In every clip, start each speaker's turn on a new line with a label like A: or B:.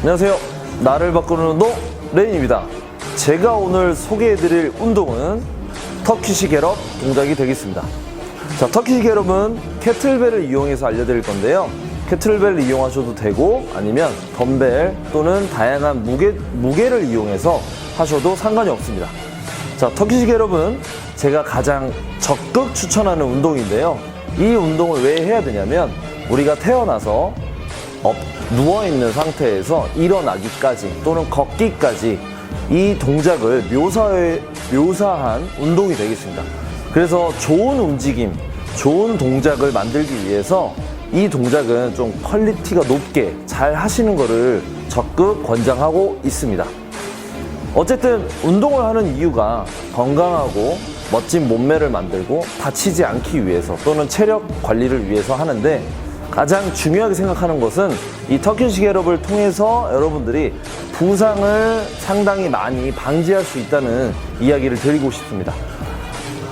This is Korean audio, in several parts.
A: 안녕하세요. 나를 바꾸는 운동 레인입니다. 제가 오늘 소개해드릴 운동은 터키시 겟업 동작이 되겠습니다. 자, 터키시 겟업은 캐틀벨을 이용해서 알려드릴 건데요. 캐틀벨을 이용하셔도 되고 아니면 덤벨 또는 다양한 무게를 이용해서 하셔도 상관이 없습니다. 자, 터키시 겟업은 제가 가장 적극 추천하는 운동인데요. 이 운동을 왜 해야 되냐면 우리가 태어나서 누워있는 상태에서 일어나기까지 또는 걷기까지 이 동작을 묘사한 운동이 되겠습니다. 그래서 좋은 움직임, 좋은 동작을 만들기 위해서 이 동작은 좀 퀄리티가 높게 잘 하시는 것을 적극 권장하고 있습니다. 어쨌든 운동을 하는 이유가 건강하고 멋진 몸매를 만들고 다치지 않기 위해서 또는 체력 관리를 위해서 하는데 가장 중요하게 생각하는 것은 이 터키시 겟업을 통해서 여러분들이 부상을 상당히 많이 방지할 수 있다는 이야기를 드리고 싶습니다.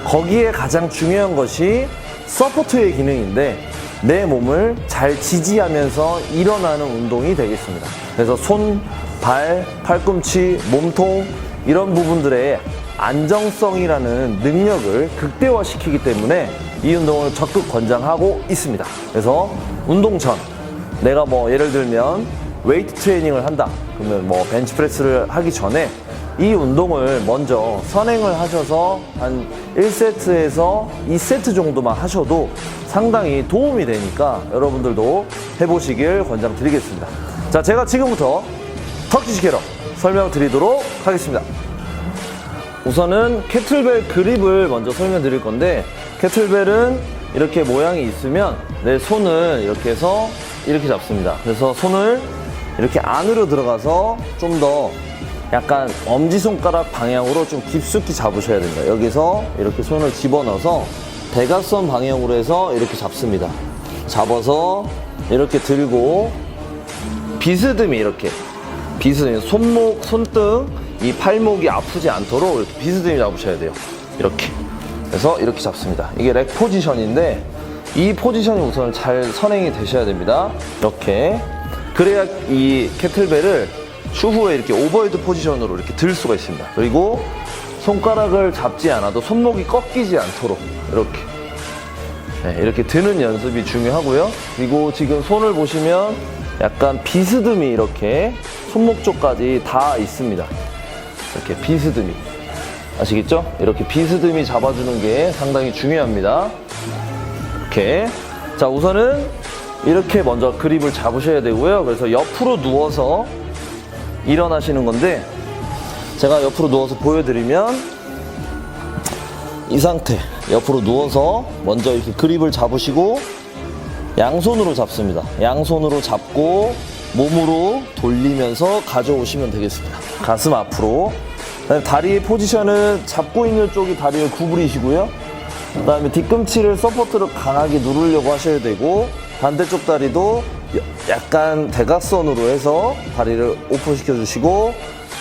A: 거기에 가장 중요한 것이 서포트의 기능인데 내 몸을 잘 지지하면서 일어나는 운동이 되겠습니다. 그래서 손, 발, 팔꿈치, 몸통 이런 부분들의 안정성이라는 능력을 극대화시키기 때문에 이 운동을 적극 권장하고 있습니다. 그래서 운동 전 내가 예를 들면 웨이트 트레이닝을 한다 그러면 벤치프레스를 하기 전에 이 운동을 먼저 선행을 하셔서 한 1세트에서 2세트 정도만 하셔도 상당히 도움이 되니까 여러분들도 해보시길 권장드리겠습니다. 자, 제가 지금부터 터키시 겟업 설명드리도록 하겠습니다. 우선은 캐틀벨 그립을 먼저 설명드릴 건데, 캐틀벨은 이렇게 모양이 있으면 내 손을 이렇게 해서 이렇게 잡습니다. 그래서 손을 이렇게 안으로 들어가서 좀 더 약간 엄지손가락 방향으로 좀 깊숙이 잡으셔야 됩니다. 여기서 이렇게 손을 집어넣어서 대각선 방향으로 해서 이렇게 잡습니다. 잡아서 이렇게 들고 비스듬히 이렇게 손목, 손등, 이 팔목이 아프지 않도록 이렇게 비스듬히 잡으셔야 돼요. 이렇게. 그래서 이렇게 잡습니다. 이게 렉 포지션인데 이 포지션이 우선 잘 선행이 되셔야 됩니다. 이렇게. 그래야 이 캐틀벨을 추후에 이렇게 오버헤드 포지션으로 이렇게 들 수가 있습니다. 그리고 손가락을 잡지 않아도 손목이 꺾이지 않도록 이렇게. 네, 이렇게 드는 연습이 중요하고요. 그리고 지금 손을 보시면 약간 비스듬히 이렇게 손목 쪽까지 다 있습니다. 이렇게 비스듬히. 아시겠죠? 이렇게 비스듬히 잡아주는 게 상당히 중요합니다. 이렇게. 자, 우선은 이렇게 먼저 그립을 잡으셔야 되고요. 그래서 옆으로 누워서 일어나시는 건데, 제가 옆으로 누워서 보여드리면 이 상태, 옆으로 누워서 먼저 이렇게 그립을 잡으시고 양손으로 잡습니다. 양손으로 잡고 몸으로 돌리면서 가져오시면 되겠습니다. 가슴 앞으로. 다리의 포지션은 잡고 있는 쪽이 다리를 구부리시고요. 그 다음에 뒤꿈치를 서포트로 강하게 누르려고 하셔야 되고, 반대쪽 다리도 약간 대각선으로 해서 다리를 오픈시켜 주시고,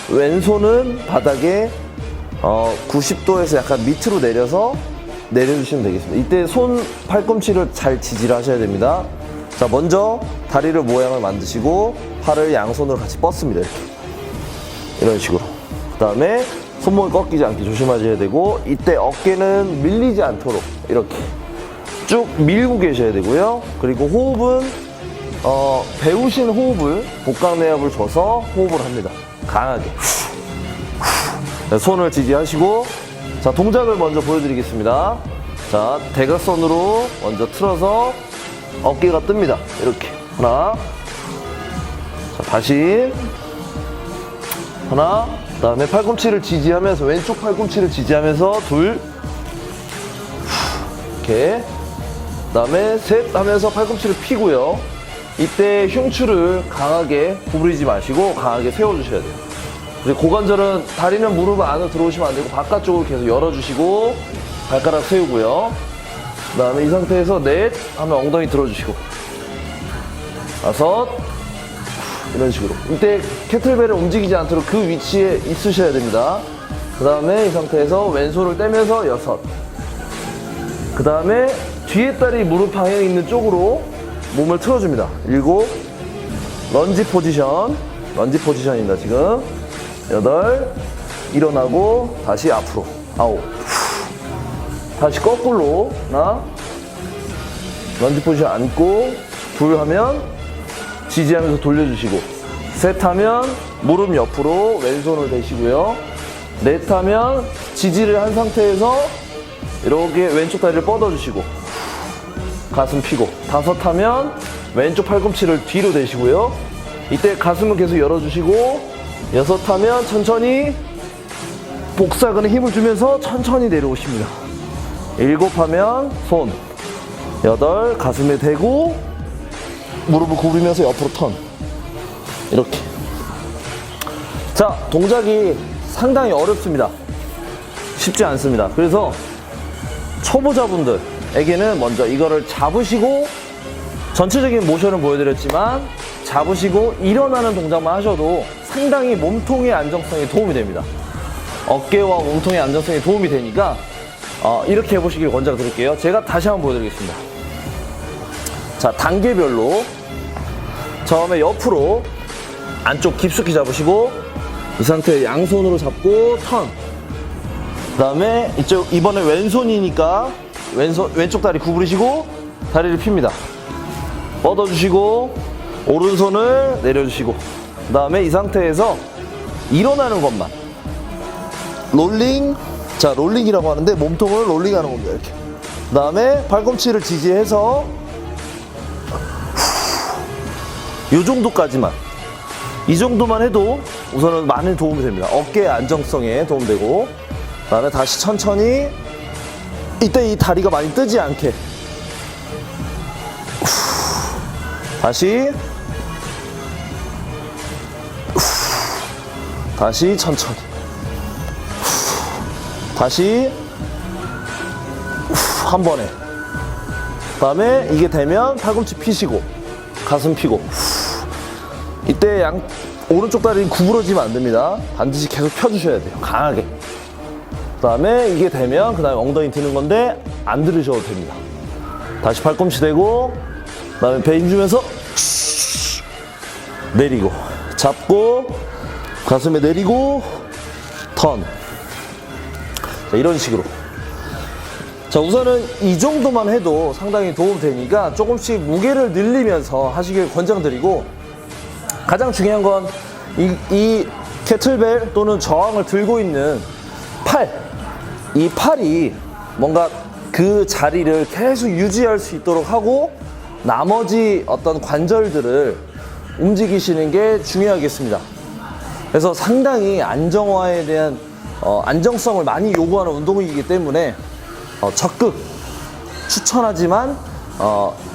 A: 왼손은 바닥에 90도에서 약간 밑으로 내려서 내려주시면 되겠습니다. 이때 손, 팔꿈치를 잘 지지를 하셔야 됩니다. 자, 먼저 다리를 모양을 만드시고 팔을 양손으로 같이 뻗습니다. 이렇게. 이런 식으로. 그 다음에 손목이 꺾이지 않게 조심하셔야 되고, 이때 어깨는 밀리지 않도록 이렇게 쭉 밀고 계셔야 되고요. 그리고 호흡은 배우신 호흡을, 복강내압을 줘서 호흡을 합니다. 강하게. 손을 지지하시고, 자, 동작을 먼저 보여드리겠습니다. 자, 대각선으로 먼저 틀어서 어깨가 뜹니다. 이렇게. 하나. 자, 다시. 하나. 그 다음에 팔꿈치를 지지하면서, 왼쪽 팔꿈치를 지지하면서 둘. 이렇게. 그 다음에 셋 하면서 팔꿈치를 피고요. 이때 흉추를 강하게 구부리지 마시고 강하게 세워주셔야 돼요. 그리고 고관절은, 다리는 무릎 안으로 들어오시면 안 되고 바깥쪽으로 계속 열어주시고 발가락 세우고요. 그 다음에 이 상태에서 넷 하면 엉덩이 들어주시고, 다섯, 이런 식으로. 이때 캐틀벨을 움직이지 않도록 그 위치에 있으셔야 됩니다. 그 다음에 이 상태에서 왼손을 떼면서 여섯. 그 다음에 뒤에 다리 무릎 방향이 있는 쪽으로 몸을 틀어줍니다. 일곱. 런지 포지션. 런지 포지션입니다. 지금 8, 일어나고 다시 앞으로 9, 다시 거꾸로 하나, 런지 포지션 앉고, 2 하면 지지하면서 돌려주시고, 3 하면 무릎 옆으로 왼손을 대시고요. 4 하면 지지를 한 상태에서 이렇게 왼쪽 다리를 뻗어주시고 가슴 펴고, 5 하면 왼쪽 팔꿈치를 뒤로 대시고요. 이때 가슴을 계속 열어주시고, 6 하면 천천히 복사근에 힘을 주면서 천천히 내려오십니다. 7 하면 손, 8 가슴에 대고 무릎을 구부리면서 옆으로 턴. 이렇게. 자, 동작이 상당히 어렵습니다. 쉽지 않습니다. 그래서 초보자분들에게는 먼저 이거를 잡으시고, 전체적인 모션을 보여드렸지만 잡으시고 일어나는 동작만 하셔도 상당히 몸통의 안정성에 도움이 됩니다. 어깨와 몸통의 안정성에 도움이 되니까 이렇게 해보시길 권장드릴게요. 제가 다시 한번 보여드리겠습니다. 자, 단계별로 처음에 옆으로 안쪽 깊숙이 잡으시고, 이 상태에 양손으로 잡고 턴. 그 다음에 이번에 왼손이니까 왼쪽 다리 구부리시고 다리를 핍니다. 뻗어주시고 오른손을 내려주시고, 그 다음에 이 상태에서 일어나는 것만 롤링. 자, 롤링이라고 하는데 몸통을 롤링하는 겁니다. 이렇게. 그 다음에 팔꿈치를 지지해서 이 정도까지만, 이 정도만 해도 우선은 많은 도움이 됩니다. 어깨 안정성에 도움되고, 그 다음에 다시 천천히, 이때 이 다리가 많이 뜨지 않게 다시 천천히, 다시 한 번에. 그 다음에 이게 되면 팔꿈치 피시고 가슴 피고, 이때 오른쪽 다리는 구부러지면 안 됩니다. 반드시 계속 펴주셔야 돼요. 강하게. 그 다음에 이게 되면 그 다음에 엉덩이 드는 건데 안 들으셔도 됩니다. 다시 팔꿈치 대고, 그 다음에 배 힘주면서 내리고, 잡고 가슴에 내리고 턴. 자, 이런 식으로. 자, 우선은 이 정도만 해도 상당히 도움되니까 조금씩 무게를 늘리면서 하시길 권장드리고, 가장 중요한 건 이 캐틀벨 또는 저항을 들고 있는 이 팔이 뭔가 그 자리를 계속 유지할 수 있도록 하고, 나머지 어떤 관절들을 움직이시는 게 중요하겠습니다. 그래서 상당히 안정화에 대한 안정성을 많이 요구하는 운동이기 때문에 적극 추천하지만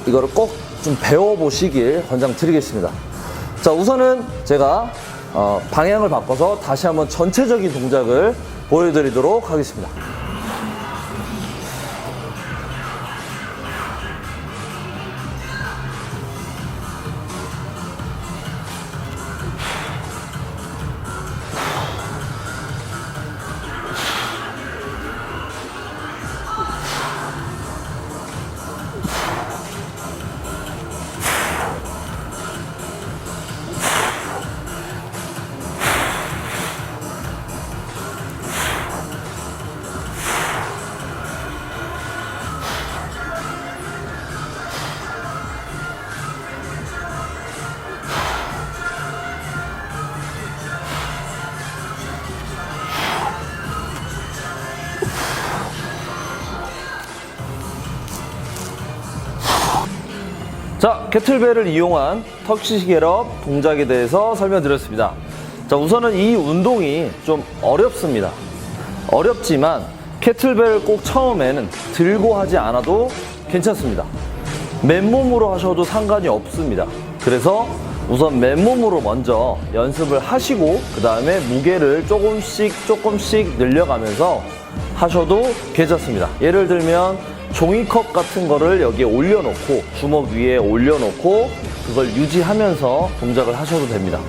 A: 이거를 꼭 좀 배워보시길 권장드리겠습니다. 자, 우선은 제가 방향을 바꿔서 다시 한번 전체적인 동작을 보여드리도록 하겠습니다. 자, 캐틀벨을 이용한 터키시 겟업 동작에 대해서 설명드렸습니다. 자, 우선은 이 운동이 좀 어렵습니다. 어렵지만 캐틀벨을 꼭 처음에는 들고 하지 않아도 괜찮습니다. 맨몸으로 하셔도 상관이 없습니다. 그래서 우선 맨몸으로 먼저 연습을 하시고, 그 다음에 무게를 조금씩 늘려가면서 하셔도 괜찮습니다. 예를 들면 종이컵 같은 거를 여기에 올려놓고, 주먹 위에 올려놓고 그걸 유지하면서 동작을 하셔도 됩니다.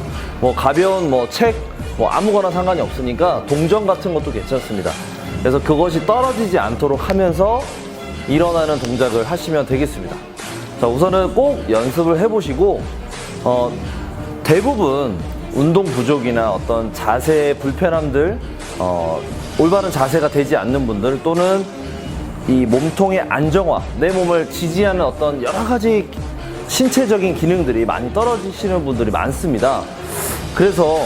A: 뭐 가벼운 책, 아무거나 상관이 없으니까 동전 같은 것도 괜찮습니다. 그래서 그것이 떨어지지 않도록 하면서 일어나는 동작을 하시면 되겠습니다. 자, 우선은 꼭 연습을 해보시고 대부분 운동 부족이나 어떤 자세 불편함들, 올바른 자세가 되지 않는 분들, 또는 이 몸통의 안정화, 내 몸을 지지하는 어떤 여러 가지 신체적인 기능들이 많이 떨어지시는 분들이 많습니다. 그래서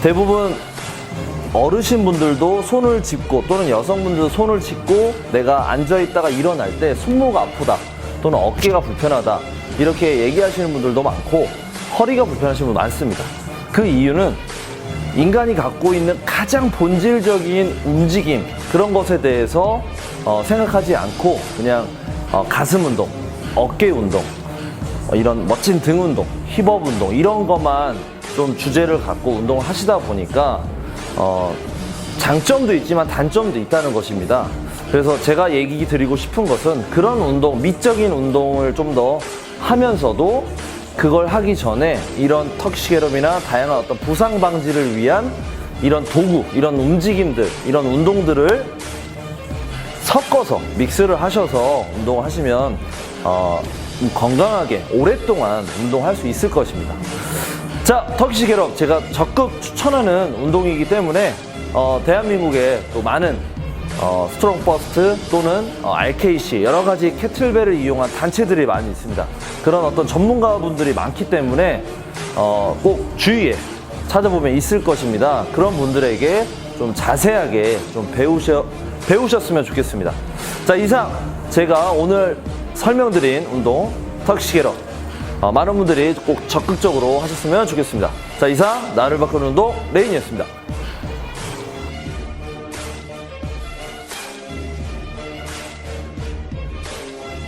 A: 대부분 어르신분들도 손을 짚고, 또는 여성분들도 손을 짚고 내가 앉아있다가 일어날 때 손모가 아프다, 또는 어깨가 불편하다, 이렇게 얘기하시는 분들도 많고, 허리가 불편하신 분 많습니다. 그 이유는 인간이 갖고 있는 가장 본질적인 움직임, 그런 것에 대해서 생각하지 않고 그냥 가슴 운동, 어깨 운동, 이런 멋진 등 운동, 힙업 운동, 이런 것만 좀 주제를 갖고 운동을 하시다 보니까 장점도 있지만 단점도 있다는 것입니다. 그래서 제가 얘기 드리고 싶은 것은, 그런 운동, 미적인 운동을 좀 더 하면서도 그걸 하기 전에 이런 터키시 겟업이나 다양한 어떤 부상 방지를 위한 이런 도구, 이런 움직임들, 이런 운동들을 섞어서 믹스를 하셔서 운동을 하시면 건강하게 오랫동안 운동할 수 있을 것입니다. 자, 터키시 겟업 제가 적극 추천하는 운동이기 때문에 대한민국에 또 많은 스트롱 버스트 또는 RKC, 여러 가지 캐틀벨을 이용한 단체들이 많이 있습니다. 그런 어떤 전문가분들이 많기 때문에 꼭 주위에 찾아보면 있을 것입니다. 그런 분들에게 좀 자세하게 좀 배우셨으면 좋겠습니다. 자, 이상 제가 오늘 설명드린 운동 터키시 겟업, 많은 분들이 꼭 적극적으로 하셨으면 좋겠습니다. 자, 이상 나를 바꾸는 운동 레인이었습니다.